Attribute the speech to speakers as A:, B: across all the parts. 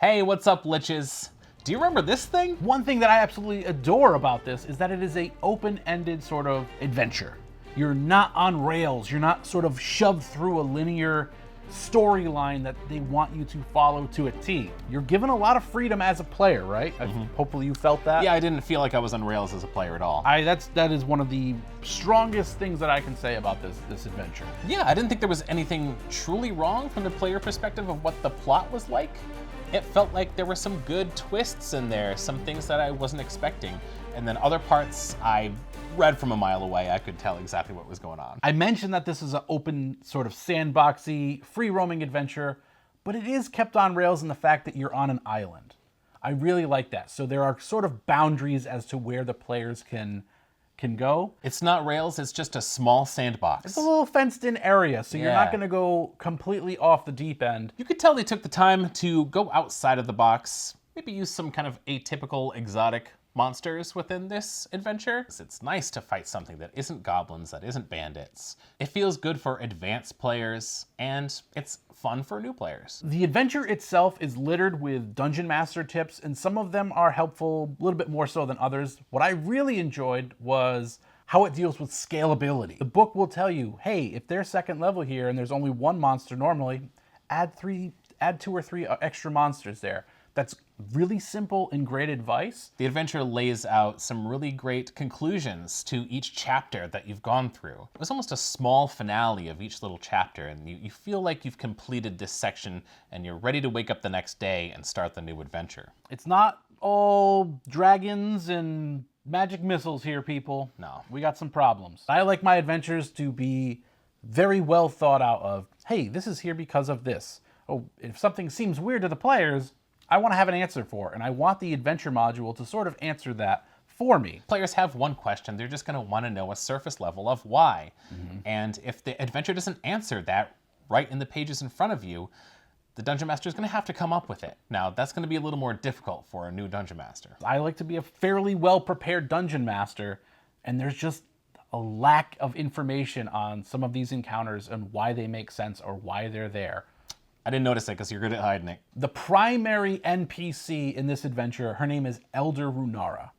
A: Hey, what's up, liches? Do you remember this thing?
B: One thing that I absolutely adore about this is that it is a open-ended sort of adventure. You're not on rails. You're not sort of shoved through a linear storyline that they want you to follow to a T. You're given a lot of freedom as a player, right? Hopefully you felt that.
A: Yeah, I didn't feel like I was on rails as a player at all.
B: That is one of the strongest things that I can say about this adventure.
A: Yeah, I didn't think there was anything truly wrong from the player perspective of what the plot was like. It felt like there were some good twists in there, some things that I wasn't expecting. And then other parts I read from a mile away. I could tell exactly what was going on.
B: I mentioned that this is an open, sort of sandboxy, free-roaming adventure, but it is kept on rails in the fact that you're on an island. I really like that. So there are sort of boundaries as to where the players can go.
A: It's not rails, it's just a small sandbox.
B: It's a little fenced-in area, so you're not going to go completely off the deep end.
A: You could tell they took the time to go outside of the box, maybe use some kind of atypical, exotic monsters within this adventure. It's nice to fight something that isn't goblins, that isn't bandits. It feels good for advanced players, and it's fun for new players.
B: The adventure itself is littered with dungeon master tips, and some of them are helpful, a little bit more so than others. What I really enjoyed was how it deals with scalability. The book will tell you, hey, if they're second level here and there's only one monster normally, add 2 or 3 extra monsters there. That's really simple and great advice.
A: The adventure lays out some really great conclusions to each chapter that you've gone through. It was almost a small finale of each little chapter, and you feel like you've completed this section and you're ready to wake up the next day and start the new adventure.
B: It's not all dragons and magic missiles here, people.
A: No.
B: We got some problems. I like my adventures to be very well thought out of, hey, this is here because of this. Oh, if something seems weird to the players, I want to have an answer for, and I want the adventure module to sort of answer that for me.
A: Players have one question. They're just going to want to know a surface level of why. And if the adventure doesn't answer that right in the pages in front of you, the Dungeon Master is going to have to come up with it. Now, that's going to be a little more difficult for a new Dungeon Master.
B: I like to be a fairly well-prepared Dungeon Master, and there's just a lack of information on some of these encounters and why they make sense or why they're there.
A: I didn't notice it because you're good at hiding it.
B: The primary NPC in this adventure, her name is Elder Runara.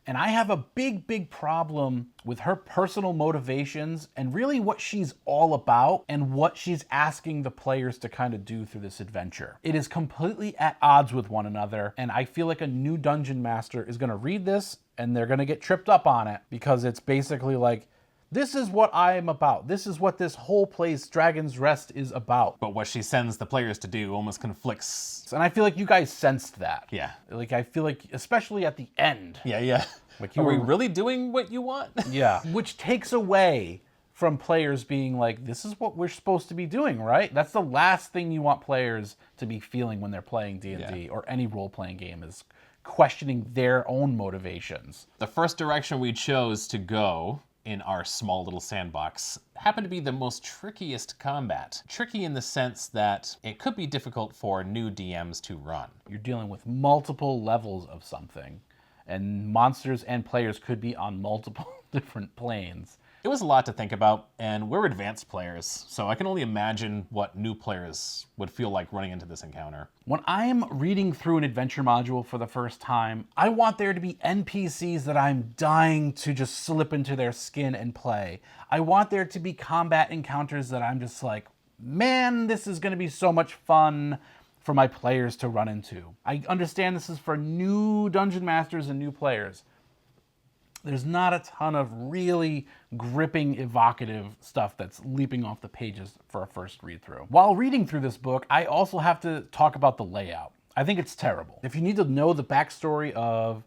B: And I have a big problem with her personal motivations and really what she's all about and what she's asking the players to kind of do through this adventure. It is completely at odds with one another, and I feel like a new Dungeon Master is going to read this and they're going to get tripped up on it because it's basically like, this is what I'm about. This is what this whole place, Dragon's Rest, is about.
A: But what she sends the players to do almost conflicts.
B: And I feel like you guys sensed that.
A: Yeah.
B: Like, I feel like, especially at the end.
A: Yeah.
B: Like
A: Are we really doing what you want?
B: Yeah. Which takes away from players being like, this is what we're supposed to be doing, right? That's the last thing you want players to be feeling when they're playing D&D or any role-playing game is questioning their own motivations.
A: The first direction we chose to go in our small little sandbox happened to be the most trickiest combat. Tricky in the sense that it could be difficult for new DMs to run.
B: You're dealing with multiple levels of something, and monsters and players could be on multiple different planes.
A: It was a lot to think about, and we're advanced players, so I can only imagine what new players would feel like running into this encounter.
B: When I'm reading through an adventure module for the first time, I want there to be NPCs that I'm dying to just slip into their skin and play. I want there to be combat encounters that I'm just like, man, this is going to be so much fun for my players to run into. I understand this is for new Dungeon Masters and new players. There's not a ton of really gripping, evocative stuff that's leaping off the pages for a first read-through. While reading through this book, I also have to talk about the layout. I think it's terrible. If you need to know the backstory of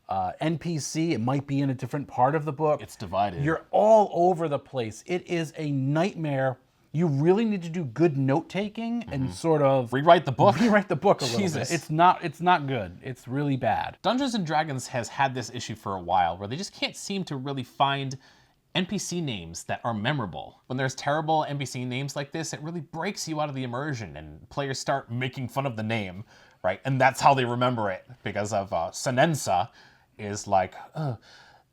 B: NPC, it might be in a different part of the book.
A: It's divided.
B: You're all over the place. It is a nightmare. You really need to do good note-taking and sort of
A: Rewrite the book.
B: Rewrite the book a little
A: Jesus.
B: bit. It's not good. It's really bad.
A: Dungeons & Dragons has had this issue for a while where they just can't seem to really find NPC names that are memorable. When there's terrible NPC names like this, it really breaks you out of the immersion and players start making fun of the name, right? And that's how they remember it because of Senensa is like,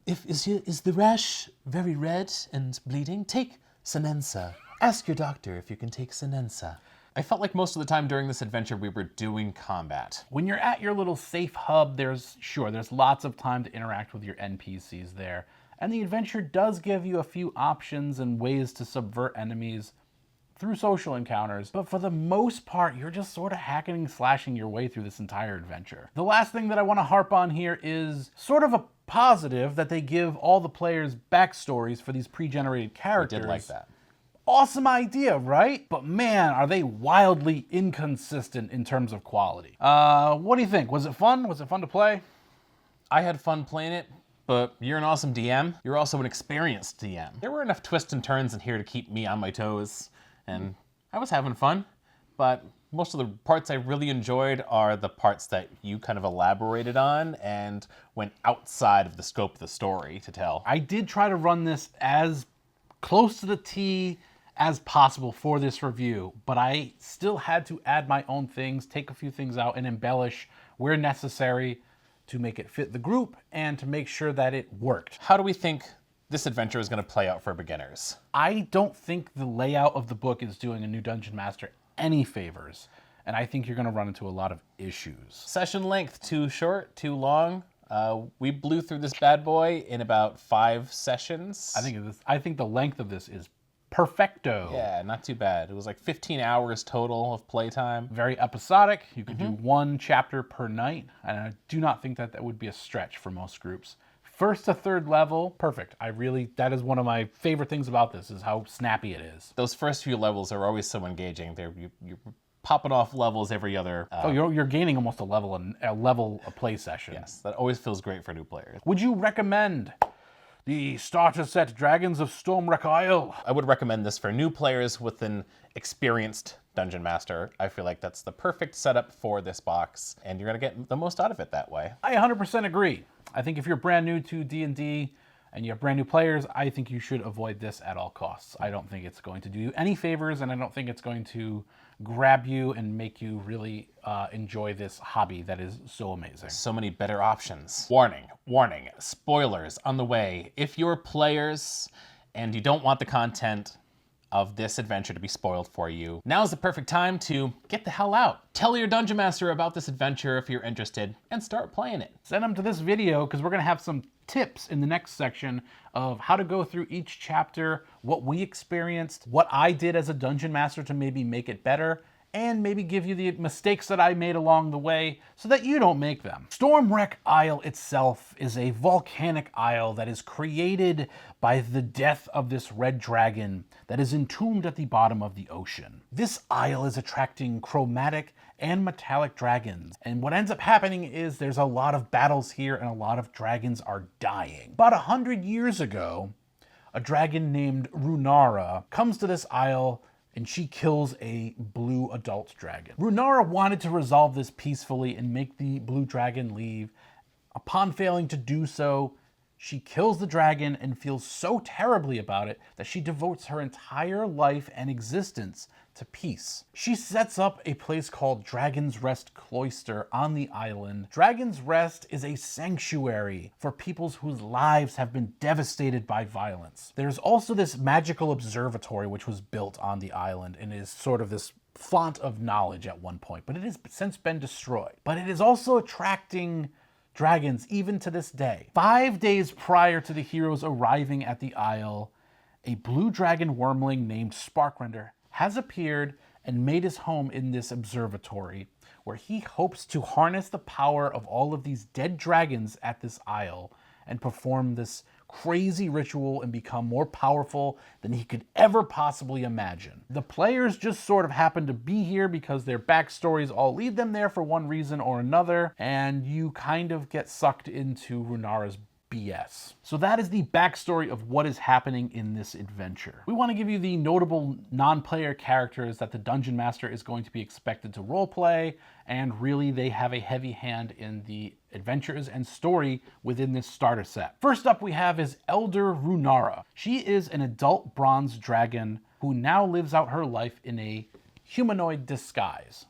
A: is the rash very red and bleeding? Take Senensa. Ask your doctor if you can take Senensa. I felt like most of the time during this adventure we were doing combat.
B: When you're at your little safe hub, there's lots of time to interact with your NPCs there. And the adventure does give you a few options and ways to subvert enemies through social encounters, but for the most part, you're just sort of hacking and slashing your way through this entire adventure. The last thing that I want to harp on here is sort of a positive that they give all the players backstories for these pre-generated characters.
A: I did like that.
B: Awesome idea, right? But man, are they wildly inconsistent in terms of quality. What do you think? Was it fun? Was it fun to play?
A: I had fun playing it, but you're an awesome DM. You're also an experienced DM. There were enough twists and turns in here to keep me on my toes, and I was having fun, but most of the parts I really enjoyed are the parts that you kind of elaborated on and went outside of the scope of the story to tell.
B: I did try to run this as close to the T as possible for this review, but I still had to add my own things, take a few things out, and embellish where necessary to make it fit the group and to make sure that it worked.
A: How do we think this adventure is going to play out for beginners?
B: I don't think the layout of the book is doing a new Dungeon Master any favors, and I think you're going to run into a lot of issues.
A: Session length, too short, too long? We blew through this bad boy in about 5 sessions.
B: I think the length of this is perfecto.
A: Yeah, not too bad. It was like 15 hours total of playtime.
B: Very episodic. You could do 1 chapter per night, and I do not think that that would be a stretch for most groups. 1st to 3rd level, perfect. That is one of my favorite things about this, is how snappy it is.
A: Those first few levels are always so engaging. You're popping off levels every other...
B: You're gaining almost a level a play session.
A: Yes, that always feels great for new players.
B: Would you recommend the starter set Dragons of Stormwreck Isle?
A: I would recommend this for new players with an experienced Dungeon Master. I feel like that's the perfect setup for this box, and you're going to get the most out of it that way.
B: I 100% agree. I think if you're brand new to D&D and you have brand new players, I think you should avoid this at all costs. I don't think it's going to do you any favors, and I don't think it's going to grab you and make you really enjoy this hobby that is so amazing.
A: So many better options. Warning, warning, spoilers on the way. If you're players and you don't want the content of this adventure to be spoiled for you, now's the perfect time to get the hell out. Tell your Dungeon Master about this adventure if you're interested, and start playing it.
B: Send them to this video, because we're going to have some tips in the next section of how to go through each chapter, what we experienced, what I did as a Dungeon Master to maybe make it better, and maybe give you the mistakes that I made along the way so that you don't make them. Stormwreck Isle itself is a volcanic isle that is created by the death of this red dragon that is entombed at the bottom of the ocean. This isle is attracting chromatic and metallic dragons, and what ends up happening is there's a lot of battles here and a lot of dragons are dying. About 100 years ago, a dragon named Runara comes to this isle and she kills a blue adult dragon. Runara wanted to resolve this peacefully and make the blue dragon leave. Upon failing to do so, she kills the dragon and feels so terribly about it that she devotes her entire life and existence to peace. She sets up a place called Dragon's Rest Cloister on the island. Dragon's Rest is a sanctuary for peoples whose lives have been devastated by violence. There's also this magical observatory which was built on the island and is sort of this font of knowledge at one point, but it has since been destroyed. But it is also attracting dragons even to this day. 5 days prior to the heroes arriving at the isle, a blue dragon wormling named Sparkrender has appeared and made his home in this observatory, where he hopes to harness the power of all of these dead dragons at this isle and perform this crazy ritual and become more powerful than he could ever possibly imagine. The players just sort of happen to be here because their backstories all lead them there for one reason or another, and you kind of get sucked into Runara's BS. So that is the backstory of what is happening in this adventure. We want to give you the notable non-player characters that the Dungeon Master is going to be expected to roleplay, and really they have a heavy hand in the adventures and story within this starter set. First up we have is Elder Runara. She is an adult bronze dragon who now lives out her life in a humanoid disguise.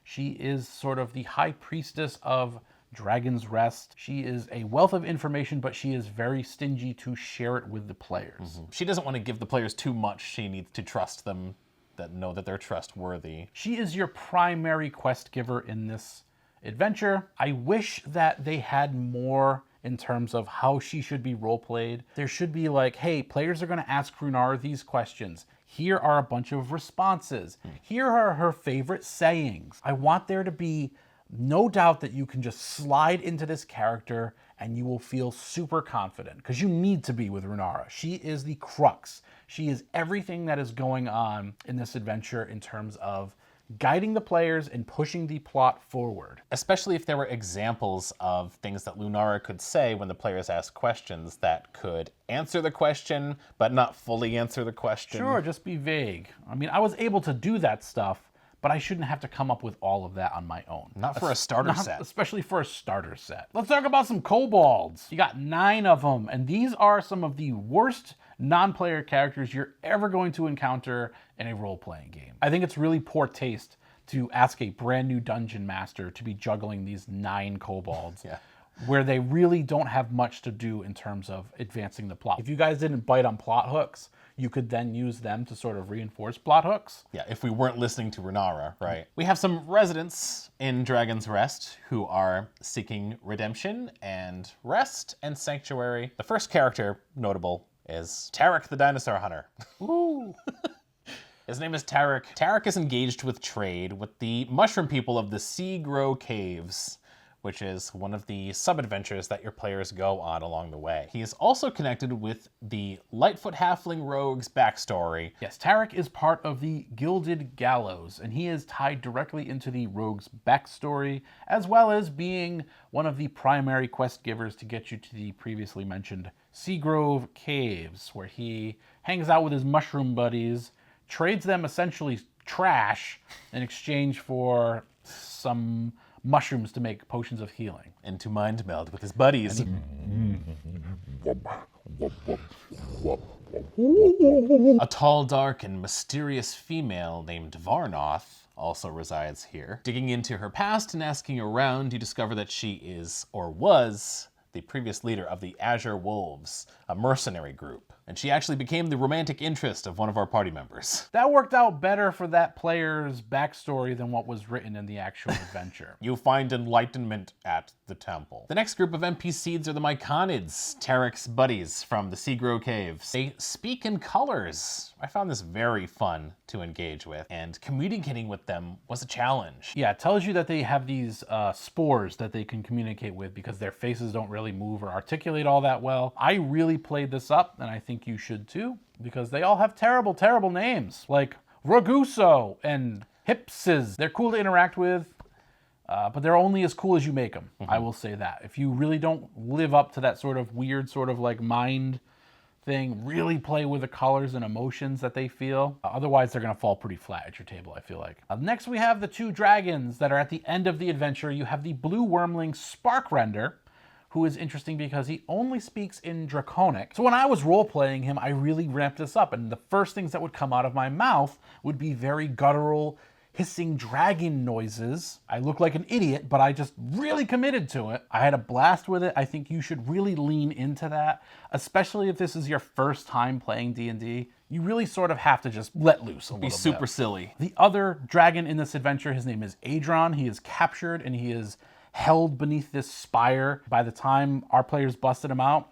B: She is sort of the high priestess of Dragon's Rest. She is a wealth of information, but she is very stingy to share it with the players.
A: She doesn't want to give the players too much. She needs to trust them that know that they're trustworthy.
B: She is your primary quest giver in this adventure. I wish that they had more in terms of how she should be role-played. There should be like, hey, players are going to ask Runara these questions. Here are a bunch of responses. Here are her favorite sayings. I want there to be no doubt that you can just slide into this character and you will feel super confident, because you need to be with Runara. She is the crux. She is everything that is going on in this adventure in terms of guiding the players and pushing the plot forward.
A: Especially if there were examples of things that Lunara could say when the players ask questions that could answer the question, but not fully answer the question.
B: Sure, just be vague. I mean, I was able to do that stuff, but I shouldn't have to come up with all of that on my own.
A: Not for a starter set.
B: Especially for a starter set. Let's talk about some kobolds. You got 9 of them, and these are some of the worst non-player characters you're ever going to encounter in a role-playing game. I think it's really poor taste to ask a brand new dungeon master to be juggling these 9 kobolds.
A: Yeah.
B: Where they really don't have much to do in terms of advancing the plot. If you guys didn't bite on plot hooks, you could then use them to sort of reinforce plot hooks.
A: Yeah, if we weren't listening to Runara, right? We have some residents in Dragon's Rest who are seeking redemption and rest and sanctuary. The first character notable is Tarek the Dinosaur Hunter.
B: Ooh.
A: His name is Tarek. Tarek is engaged with trade with the mushroom people of the Seagrow Caves, which is one of the sub-adventures that your players go on along the way. He is also connected with the Lightfoot Halfling Rogue's backstory.
B: Yes, Tarek is part of the Gilded Gallows, and he is tied directly into the Rogue's backstory, as well as being one of the primary quest givers to get you to the previously mentioned Seagrow Caves, where he hangs out with his mushroom buddies, trades them essentially trash in exchange for some mushrooms to make potions of healing.
A: And to mind meld with his buddies. A tall, dark, and mysterious female named Varnoth also resides here. Digging into her past and asking around, you discover that she is, or was, the previous leader of the Azure Wolves, a mercenary group. And she actually became the romantic interest of one of our party members.
B: That worked out better for that player's backstory than what was written in the actual adventure.
A: You find enlightenment at the temple. The next group of NPCs are the Myconids, Tarek's buddies from the Seagrow Caves. They speak in colors. I found this very fun to engage with, and communicating with them was a challenge.
B: Yeah, it tells you that they have these spores that they can communicate with because their faces don't really move or articulate all that well. I really played this up, and I think you should too, because they all have terrible, terrible names, like Raguso and Hipses. They're cool to interact with, but they're only as cool as you make them. I will say that. If you really don't live up to that sort of weird sort of like mind thing, really play with the colors and emotions that they feel. Otherwise, they're going to fall pretty flat at your table, I feel like. Next, we have the 2 dragons that are at the end of the adventure. You have the blue wormling Sparkrender, who is interesting because he only speaks in Draconic. So when I was role-playing him, I really ramped this up, and the first things that would come out of my mouth would be very guttural, hissing dragon noises. I look like an idiot, but I just really committed to it. I had a blast with it. I think you should really lean into that, especially if this is your first time playing D&D. You really sort of have to just let loose a little bit.
A: Be super silly.
B: The other dragon in this adventure, his name is Adron. He is captured, and he is held beneath this spire. By the time our players busted him out,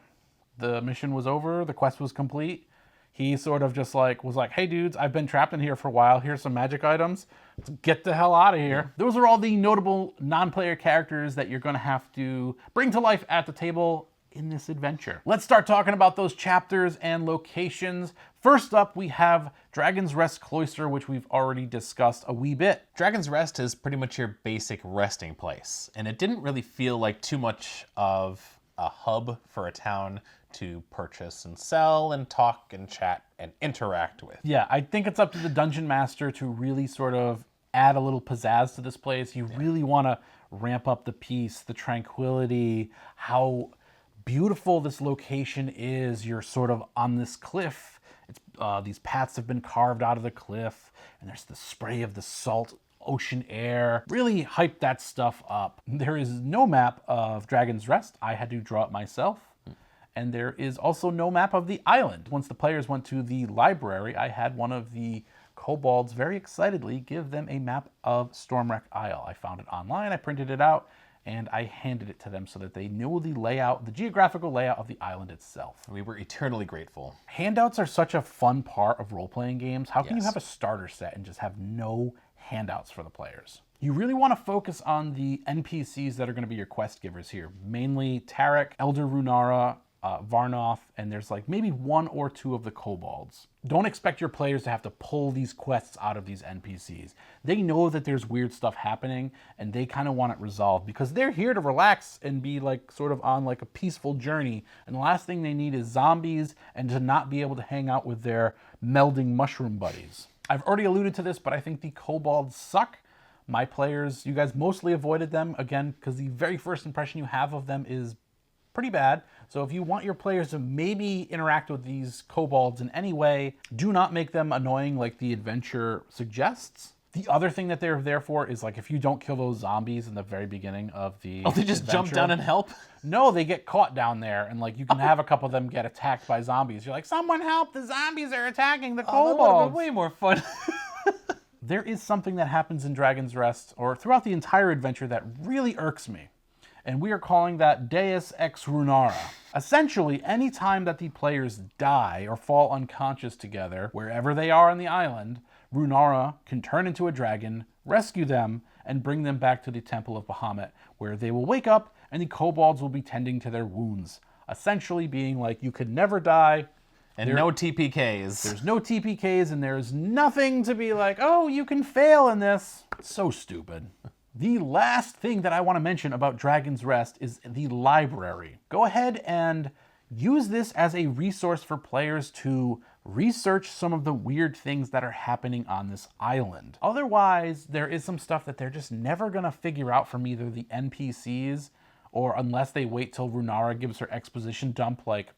B: the mission was over, the quest was complete. He sort of just like was like, hey dudes, I've been trapped in here for a while. Here's some magic items. Let's get the hell out of here. Those are all the notable non-player characters that you're going to have to bring to life at the table in this adventure. Let's start talking about those chapters and locations. First up, we have Dragon's Rest Cloister, which we've already discussed a wee bit.
A: Dragon's Rest is pretty much your basic resting place, and it didn't really feel like too much of a hub for a town to purchase and sell and talk and chat and interact with.
B: Yeah, I think it's up to the dungeon master to really sort of add a little pizzazz to this place. You really want to ramp up the peace, the tranquility, how beautiful this location is. You're sort of on this cliff. It's, these paths have been carved out of the cliff, and there's the spray of the salt ocean air. Really hype that stuff up. There is no map of Dragon's Rest. I had to draw it myself. And there is also no map of the island. Once the players went to the library, I had one of the kobolds very excitedly give them a map of Stormwreck Isle. I found it online, I printed it out, and I handed it to them so that they know the layout, the geographical layout of the island itself.
A: We were eternally grateful.
B: Handouts are such a fun part of role-playing games. How can you
A: Yes.
B: have a starter set and just have no handouts for the players? You really want to focus on the NPCs that are going to be your quest givers here. Mainly Tarek, Elder Runara, Varnoth, and there's like maybe 1 or 2 of the kobolds. Don't expect your players to have to pull these quests out of these NPCs. They know that there's weird stuff happening and they kind of want it resolved because they're here to relax and be like sort of on like a peaceful journey. And the last thing they need is zombies and to not be able to hang out with their melding mushroom buddies. I've already alluded to this, but I think the kobolds suck. My players, you guys mostly avoided them, again, because the very first impression you have of them is pretty bad. So if you want your players to maybe interact with these kobolds in any way, do not make them annoying like the adventure suggests. The other thing that they're there for is like if you don't kill those zombies in the very beginning of the
A: Oh, they just jump down and help?
B: No, they get caught down there, and like you can have a couple of them get attacked by zombies. You're like, someone help, the zombies are attacking the kobolds.
A: That would have been way more fun.
B: There is something that happens in Dragon's Rest, or throughout the entire adventure, that really irks me. And we are calling that Deus Ex Runara. Essentially, any time that the players die or fall unconscious together, wherever they are on the island, Runara can turn into a dragon, rescue them, and bring them back to the Temple of Bahamut, where they will wake up and the kobolds will be tending to their wounds. Essentially being like, you could never die.
A: And no TPKs.
B: There's no TPKs and there's nothing to be like, oh, you can fail in this. So stupid. The last thing that I want to mention about Dragon's Rest is the library. Go ahead and use this as a resource for players to research some of the weird things that are happening on this island. Otherwise, there is some stuff that they're just never going to figure out from either the NPCs or unless they wait till Runara gives her exposition dump like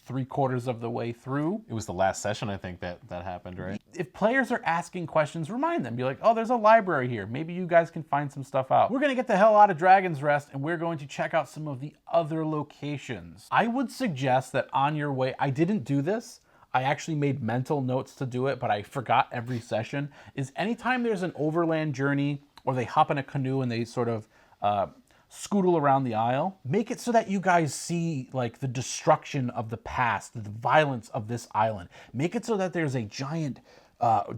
B: 3/4 of the way through.
A: It was the last session, I think, that happened, right?
B: If players are asking questions, remind them. Be like, oh, there's a library here. Maybe you guys can find some stuff out. We're going to get the hell out of Dragon's Rest, and we're going to check out some of the other locations. I would suggest that on your way, I didn't do this. I actually made mental notes to do it, but I forgot every session, is anytime there's an overland journey or they hop in a canoe and they sort of scootle around the isle, make it so that you guys see like the destruction of the past, the violence of this island. Make it so that there's a giant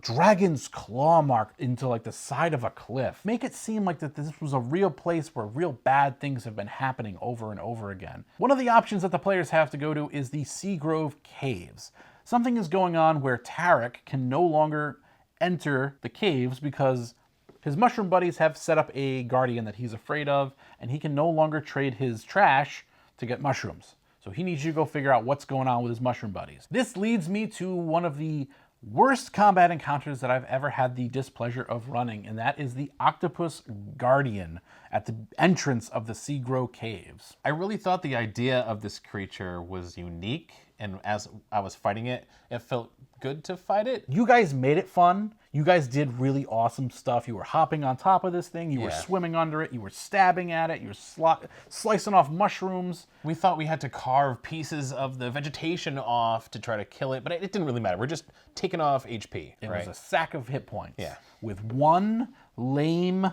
B: dragon's claw mark into like the side of a cliff. Make it seem like that this was a real place where real bad things have been happening over and over again. One of the options that the players have to go to is the Seagrow Caves. Something is going on where Tarek can no longer enter the caves because his mushroom buddies have set up a guardian that he's afraid of, and he can no longer trade his trash to get mushrooms. So he needs you to go figure out what's going on with his mushroom buddies. This leads me to one of the worst combat encounters that I've ever had the displeasure of running, and that is the Octopus Guardian at the entrance of the Seagrow Caves.
A: I really thought the idea of this creature was unique, and as I was fighting it, it felt good to fight it.
B: You guys made it fun. You guys did really awesome stuff. You were hopping on top of this thing. You were swimming under it. You were stabbing at it. You were slicing off mushrooms.
A: We thought we had to carve pieces of the vegetation off to try to kill it, but it didn't really matter. We're just taking off HP,
B: It
A: right?
B: was a sack of hit points.
A: Yeah.
B: With one lame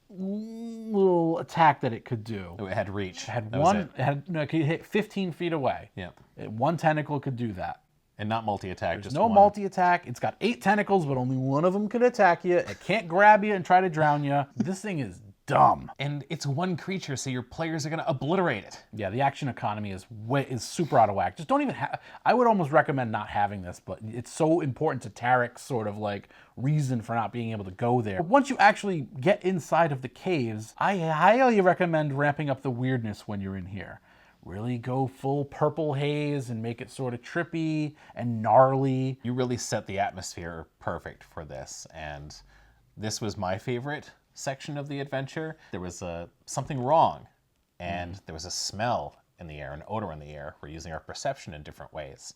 B: little attack that it could do.
A: It had reach.
B: It had
A: That was
B: one. It could hit 15 feet away.
A: Yep.
B: One tentacle could do that.
A: And not multi-attack, just
B: No
A: one.
B: multi-attack. It's got 8 tentacles, but only one of them could attack you. It can't grab you and try to drown you. This thing is dumb.
A: And it's one creature, so your players are going to obliterate it.
B: Yeah, the action economy is super out of whack. Just don't even have. I would almost recommend not having this, but it's so important to Tarek's sort of like reason for not being able to go there. But once you actually get inside of the caves, I highly recommend ramping up the weirdness when you're in here. Really go full purple haze and make it sort of trippy and gnarly.
A: You really set the atmosphere perfect for this, and this was my favorite section of the adventure. There was something wrong, and there was a smell in the air, an odor in the air. We're using our perception in different ways.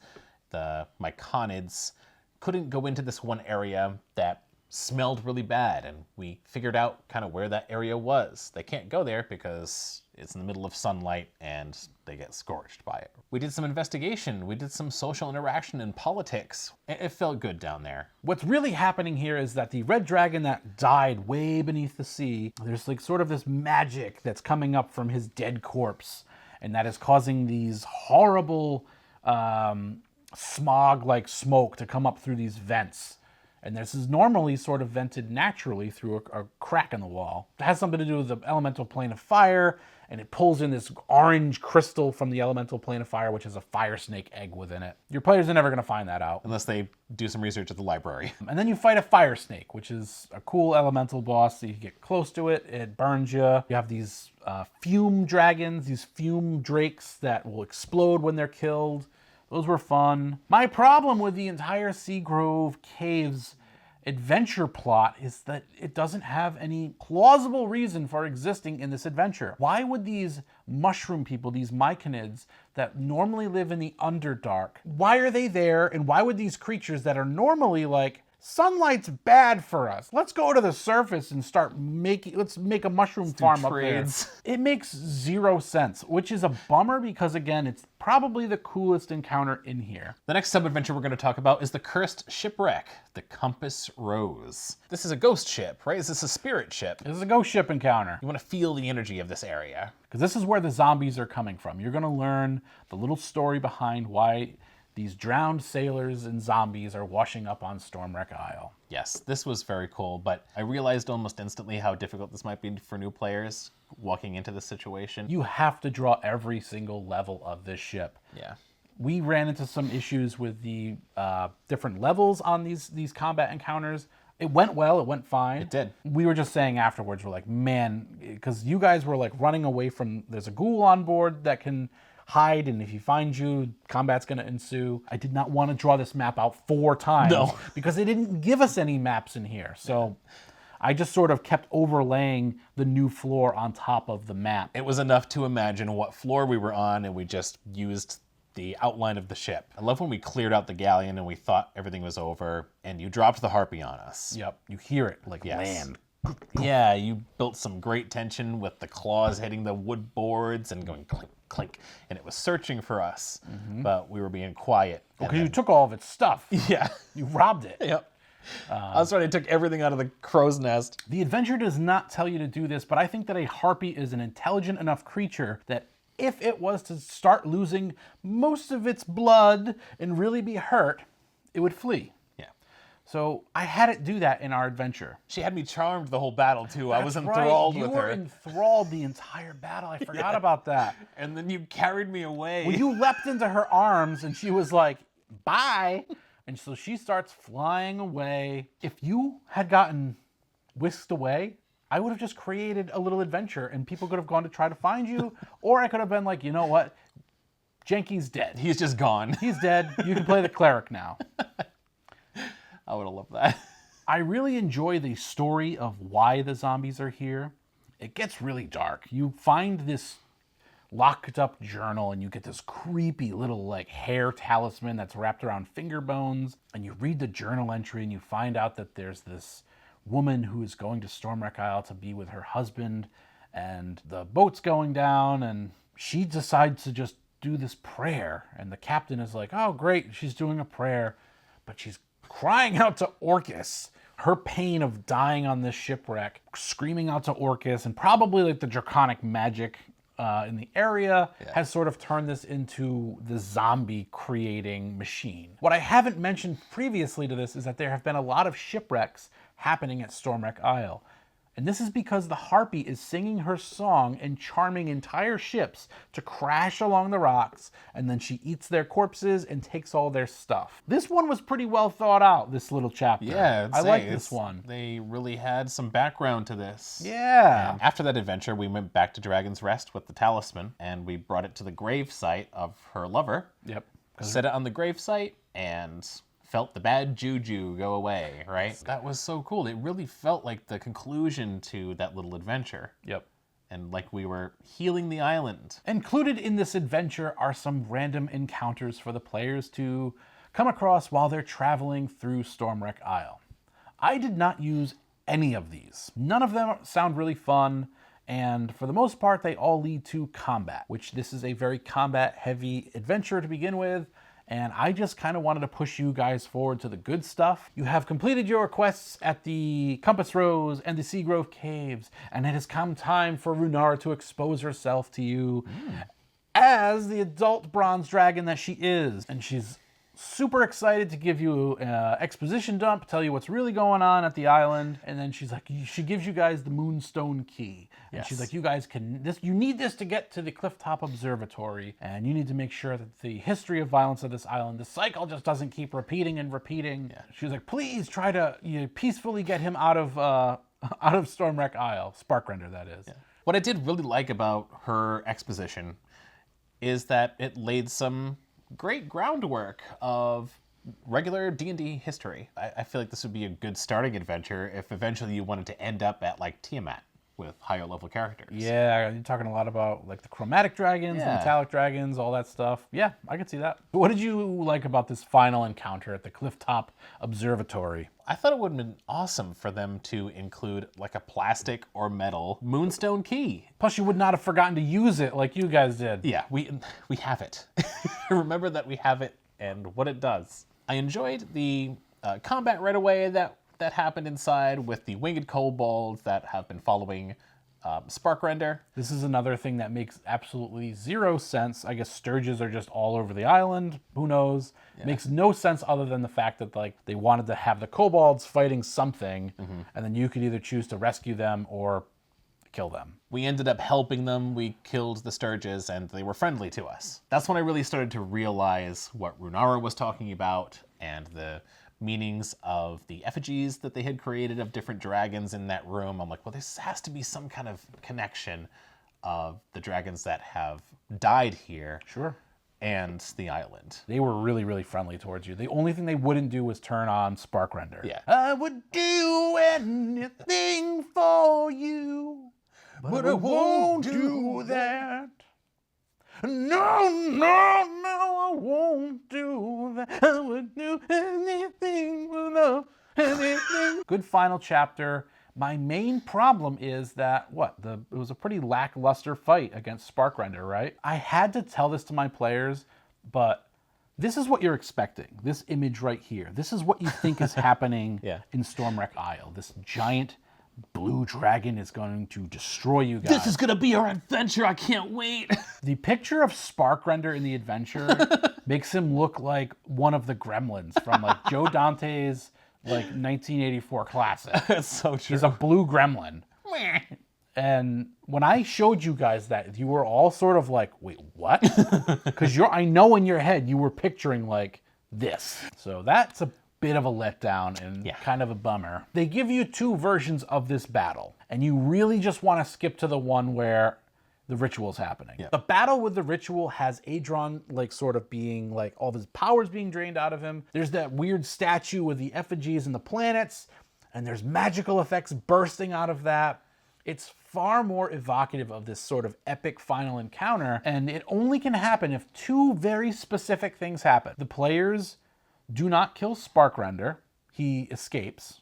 A: My conids couldn't go into this one area that smelled really bad, and we figured out kind of where that area was. They can't go there because it's in the middle of sunlight and they get scorched by it. We did some investigation. We did some social interaction and politics. It felt good down there.
B: What's really happening here is that the red dragon that died way beneath the sea, there's like sort of this magic that's coming up from his dead corpse, and that is causing these horrible smog-like smoke to come up through these vents. And this is normally sort of vented naturally through a crack in the wall. It has something to do with the elemental plane of fire, and it pulls in this orange crystal from the elemental plane of fire, which has a fire snake egg within it. Your players are never going to find that out.
A: Unless they do some research at the library.
B: And then you fight a fire snake, which is a cool elemental boss. So you get close to it, it burns you. You have these fume dragons, these fume drakes that will explode when they're killed. Those were fun. My problem with the entire Seagrow Caves adventure plot is that it doesn't have any plausible reason for existing in this adventure. Why would these mushroom people, these myconids that normally live in the Underdark, why are they there? And why would these creatures that are normally like, sunlight's bad for us, let's go to the surface and let's make a mushroom farm up there. It makes zero sense, which is a bummer because again, it's probably the coolest encounter in here.
A: The next sub-adventure we're going to talk about is the Cursed Shipwreck, the Compass Rose. This is a ghost ship, right? Is this a spirit ship?
B: This is a ghost ship encounter.
A: You want to feel the energy of this area.
B: Because this is where the zombies are coming from. You're going to learn the little story behind why these drowned sailors and zombies are washing up on Stormwreck Isle.
A: Yes, this was very cool, but I realized almost instantly how difficult this might be for new players walking into this situation.
B: You have to draw every single level of this ship.
A: Yeah.
B: We ran into some issues with the different levels on these combat encounters. It went well, it went fine.
A: It did.
B: We were just saying afterwards, we're like, man, because you guys were like running away from, there's a ghoul on board that can hide, and if he finds you, combat's going to ensue. I did not want to draw this map out 4 times.
A: No.
B: Because they didn't give us any maps in here. So I just sort of kept overlaying the new floor on top of the map.
A: It was enough to imagine what floor we were on, and we just used the outline of the ship. I love when we cleared out the galleon and we thought everything was over, and you dropped the harpy on us.
B: Yep, you hear it like land.
A: Yeah, you built some great tension with the claws hitting the wood boards and going clink, clink, and it was searching for us, but we were being quiet.
B: Because you took all of its stuff.
A: Yeah.
B: You robbed it.
A: Yep. That's right, I took everything out of the crow's nest.
B: The adventure does not tell you to do this, but I think that a harpy is an intelligent enough creature that if it was to start losing most of its blood and really be hurt, it would flee. So I had it do that in our adventure.
A: She had me charmed the whole battle, too. I was enthralled with her.
B: You were enthralled the entire battle. I forgot about that.
A: And then you carried me away.
B: Well, you leapt into her arms, and she was like, bye. And so she starts flying away. If you had gotten whisked away, I would have just created a little adventure, and people could have gone to try to find you. Or I could have been like, you know what? Jenky's dead.
A: He's just gone.
B: He's dead. You can play the cleric now.
A: I would have loved that.
B: I really enjoy the story of why the zombies are here. It gets really dark. You find this locked up journal and you get this creepy little like hair talisman that's wrapped around finger bones. And you read the journal entry and you find out that there's this woman who is going to Stormwreck Isle to be with her husband. And the boat's going down and she decides to just do this prayer. And the captain is like, oh great, she's doing a prayer. But she's crying out to Orcus, her pain of dying on this shipwreck, screaming out to Orcus, and probably like the draconic magic in the area has sort of turned this into the zombie creating machine. What I haven't mentioned previously to this is that there have been a lot of shipwrecks happening at Stormwreck Isle. And this is because the harpy is singing her song and charming entire ships to crash along the rocks, and then she eats their corpses and takes all their stuff. This one was pretty well thought out, this little chapter.
A: Yeah,
B: I like this one.
A: They really had some background to this.
B: Yeah.
A: And after that adventure, we went back to Dragon's Rest with the talisman, and we brought it to the grave site of her lover.
B: Yep.
A: Set it on the grave site, and felt the bad juju go away, right? That was so cool. It really felt like the conclusion to that little adventure.
B: Yep.
A: And like we were healing the island.
B: Included in this adventure are some random encounters for the players to come across while they're traveling through Stormwreck Isle. I did not use any of these. None of them sound really fun, and for the most part, they all lead to combat, which this is a very combat-heavy adventure to begin with, and I just kind of wanted to push you guys forward to the good stuff. You have completed your quests at the Compass Rose and the Seagrow Caves, and it has come time for Runara to expose herself to you as the adult bronze dragon that she is. And she's super excited to give you an exposition dump, tell you what's really going on at the island, and then she's like, she gives you guys the Moonstone Key. And she's like, you guys can, you need this to get to the Clifftop Observatory, and you need to make sure that the history of violence of this island, the cycle just doesn't keep repeating and repeating. She's like, please try to peacefully get him out of Stormwreck Isle. Sparkrender, that is.
A: What I did really like about her exposition is that it laid some great groundwork of regular D&D history. I feel like this would be a good starting adventure if eventually you wanted to end up at like Tiamat with higher level characters.
B: Yeah, you're talking a lot about like the chromatic dragons, the metallic dragons, all that stuff. Yeah, I could see that. What did you like about this final encounter at the Clifftop Observatory?
A: I thought it would have been awesome for them to include like a plastic or metal Moonstone Key.
B: Plus, you would not have forgotten to use it like you guys did.
A: Yeah, we have it. Remember that we have it and what it does. I enjoyed the combat right away that happened inside with the winged kobolds that have been following Sparkrender.
B: This is another thing that makes absolutely zero sense. I guess Sturges are just all over the island. Who knows? Makes no sense other than the fact that like they wanted to have the kobolds fighting something, and then you could either choose to rescue them or kill them.
A: We ended up helping them. We killed the Sturges, and they were friendly to us. That's when I really started to realize what Runara was talking about and the meanings of the effigies that they had created of different dragons in that room. I'm like, well, this has to be some kind of connection of the dragons that have died here.
B: Sure.
A: And the island.
B: They were really, really friendly towards you. The only thing they wouldn't do was turn on Sparkrender.
A: Yeah.
B: I would do anything for you, but I won't do that. No, I won't do that. I would do anything for love, anything. Good final chapter. My main problem is that, it was a pretty lackluster fight against Sparkrender, right? I had to tell this to my players, but this is what you're expecting. This image right here. This is what you think is happening in Stormwreck Isle. This giant blue dragon is going to destroy you guys.
A: This is going to be our adventure. I can't wait.
B: The picture of Sparkrender in the adventure makes him look like one of the gremlins from like Joe Dante's like 1984 classic.
A: That's so true.
B: He's a blue gremlin. And when I showed you guys that, you were all sort of like, wait, what? Because I know in your head you were picturing like this. So that's a bit of a letdown and kind of a bummer. They give you two versions of this battle, and you really just want to skip to the one where the ritual's happening. The battle with the ritual has Adron like sort of being like all of his powers being drained out of him. There's that weird statue with the effigies and the planets, and there's magical effects bursting out of that. It's far more evocative of this sort of epic final encounter, and it only can happen if two very specific things happen. The players do not kill Sparkrender. He escapes.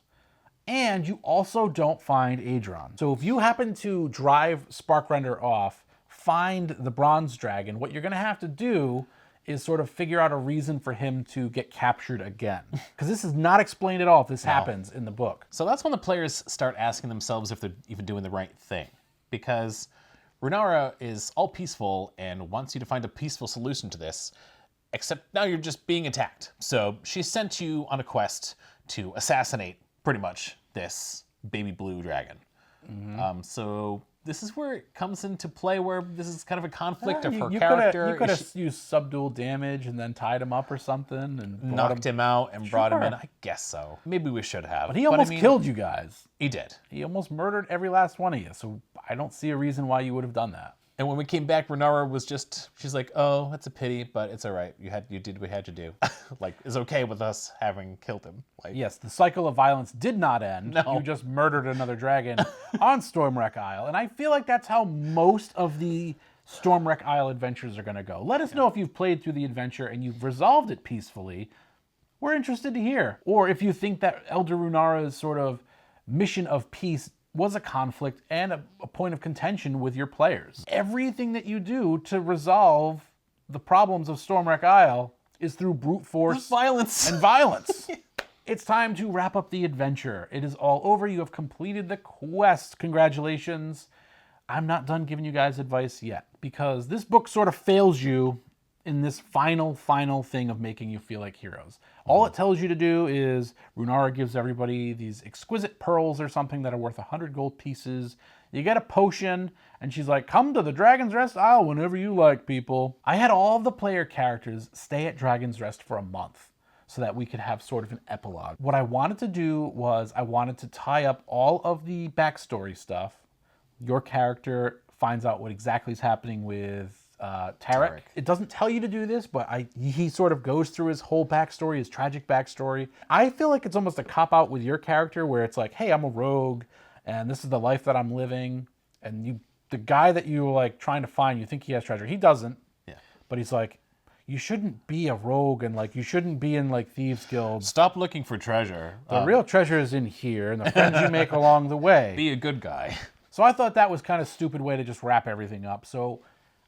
B: And you also don't find Adron. So if you happen to drive Sparkrender off, find the bronze dragon, what you're going to have to do is sort of figure out a reason for him to get captured again. Because this is not explained at all if this happens in the book.
A: So that's when the players start asking themselves if they're even doing the right thing. Because Runara is all peaceful and wants you to find a peaceful solution to this, except now you're just being attacked. So she sent you on a quest to assassinate pretty much this baby blue dragon. So this is where it comes into play, where this is kind of a conflict of her character.
B: You could have used subdual damage and then tied him up or something and
A: knocked him out and brought him in. I guess so. Maybe we should have.
B: But he almost killed you guys.
A: He did.
B: He almost murdered every last one of you. So I don't see a reason why you would have done that.
A: And when we came back, Runara was she's like, oh, that's a pity, but it's all right. You did what you had to do. Like, it's okay with us having killed him. Like,
B: yes, the cycle of violence did not end. No. You just murdered another dragon on Stormwreck Isle. And I feel like that's how most of the Stormwreck Isle adventures are going to go. Let us know if you've played through the adventure and you've resolved it peacefully. we're interested to hear. Or if you think that Elder Runara's sort of mission of peace was a conflict and a point of contention with your players. Everything that you do to resolve the problems of Stormwreck Isle is through brute force
A: Violence.
B: and violence. It's time to wrap up the adventure. It is all over. You have completed the quest. Congratulations. I'm not done giving you guys advice yet, because this book sort of fails you in this final thing of making you feel like heroes. All it tells you to do is Runara gives everybody these exquisite pearls or something that are worth 100 gold pieces. You get a potion, and she's like, come to the Dragon's Rest Isle whenever you like, people. I had all the player characters stay at Dragon's Rest for a month so that we could have sort of an epilogue. What I wanted to do was I wanted to tie up all of the backstory stuff. Your character finds out what exactly is happening with Tarek. It doesn't tell you to do this, but he sort of goes through his whole backstory, his tragic backstory. I feel like it's almost a cop-out with your character where it's like, hey, I'm a rogue, and this is the life that I'm living, and the guy that you're like trying to find, you think he has treasure. He doesn't. Yeah. But he's like, you shouldn't be a rogue, and like you shouldn't be in like thieves guilds.
A: Stop looking for treasure.
B: The real treasure is in here, and the friends you make along the way.
A: Be a good guy.
B: So I thought that was kind of a stupid way to just wrap everything up. So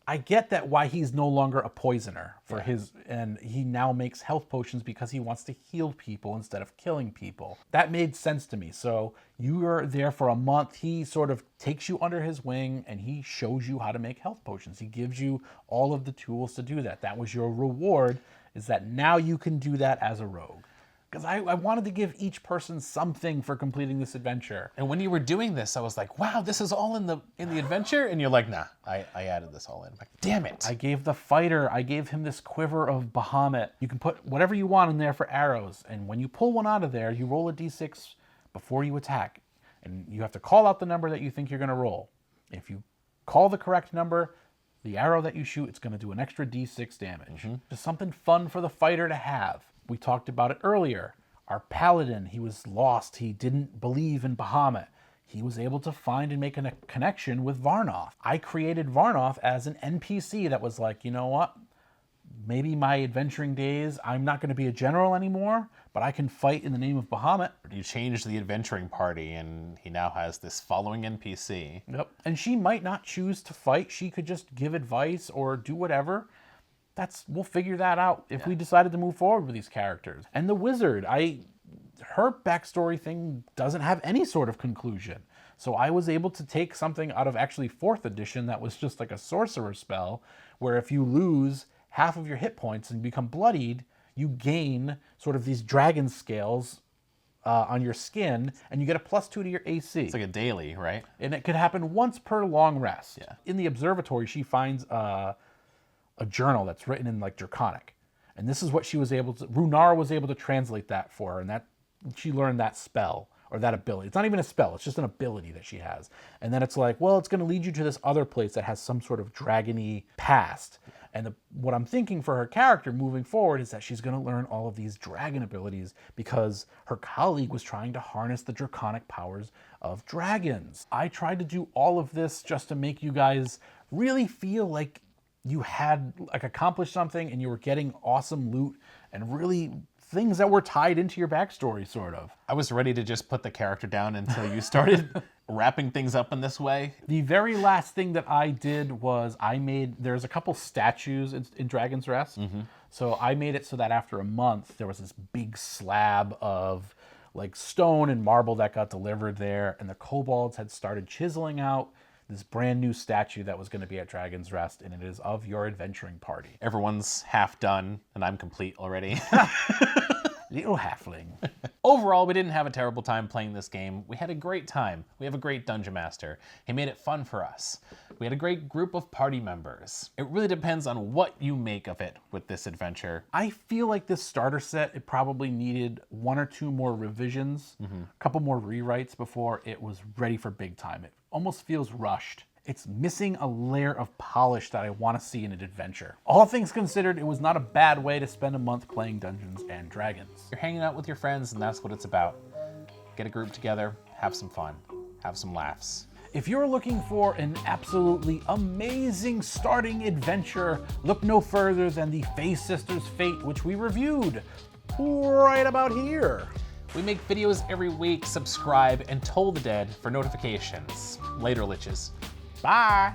B: I get that why he's no longer a poisoner for and he now makes health potions because he wants to heal people instead of killing people. That made sense to me. So you are there for a month. He sort of takes you under his wing and he shows you how to make health potions. He gives you all of the tools to do that. That was your reward, is that now you can do that as a rogue. Because I wanted to give each person something for completing this adventure.
A: And when you were doing this, I was like, wow, this is all in the adventure? And you're like, nah, I added this all in. I'm like, damn it.
B: I gave the fighter, I gave him this quiver of Bahamut. You can put whatever you want in there for arrows. And when you pull one out of there, you roll a d6 before you attack. And you have to call out the number that you think you're going to roll. If you call the correct number, the arrow that you shoot, it's going to do an extra d6 damage. Just something fun for the fighter to have. We talked about it earlier. Our paladin, he was lost. He didn't believe in Bahamut. He was able to find and make a connection with Varnoth. I created Varnoth as an NPC that was like, you know what? Maybe my adventuring days, I'm not going to be a general anymore, but I can fight in the name of Bahamut.
A: You changed the adventuring party, and he now has this following NPC.
B: Yep. And she might not choose to fight. She could just give advice or do whatever. We'll figure that out if we decided to move forward with these characters. And the wizard, her backstory thing doesn't have any sort of conclusion. So I was able to take something out of actually 4th edition that was just like a sorcerer spell, where if you lose half of your hit points and become bloodied, you gain sort of these dragon scales on your skin, and you get a +2 to your AC.
A: It's like a daily, right?
B: And it could happen once per long rest. Yeah. In the observatory, she finds a journal that's written in like Draconic. And this is what Runara was able to translate that for her, and that she learned that spell, or that ability. It's not even a spell, it's just an ability that she has. And then it's like, well, it's going to lead you to this other place that has some sort of dragony past. And what I'm thinking for her character moving forward is that she's going to learn all of these dragon abilities because her colleague was trying to harness the draconic powers of dragons. I tried to do all of this just to make you guys really feel like you had like accomplished something and you were getting awesome loot and really things that were tied into your backstory, sort of.
A: I was ready to just put the character down until you started wrapping things up in this way.
B: The very last thing that I did was there's a couple statues in Dragon's Rest. So I made it so that after a month, there was this big slab of like stone and marble that got delivered there, and the kobolds had started chiseling out this brand new statue that was going to be at Dragon's Rest, and it is of your adventuring party.
A: Everyone's half done, and I'm complete already.
B: Little halfling.
A: Overall, we didn't have a terrible time playing this game. We had a great time. We have a great dungeon master. He made it fun for us. We had a great group of party members. It really depends on what you make of it with this adventure.
B: I feel like this starter set, it probably needed 1 or 2 more revisions, a couple more rewrites before it was ready for big time. It almost feels rushed. It's missing a layer of polish that I want to see in an adventure. All things considered, it was not a bad way to spend a month playing Dungeons and Dragons.
A: You're hanging out with your friends, and that's what it's about. Get a group together, have some fun, have some laughs.
B: If you're looking for an absolutely amazing starting adventure, look no further than the Fae Sisters Fate, which we reviewed right about here.
A: We make videos every week. Subscribe and Toll the Dead for notifications. Later, liches.
B: Bye.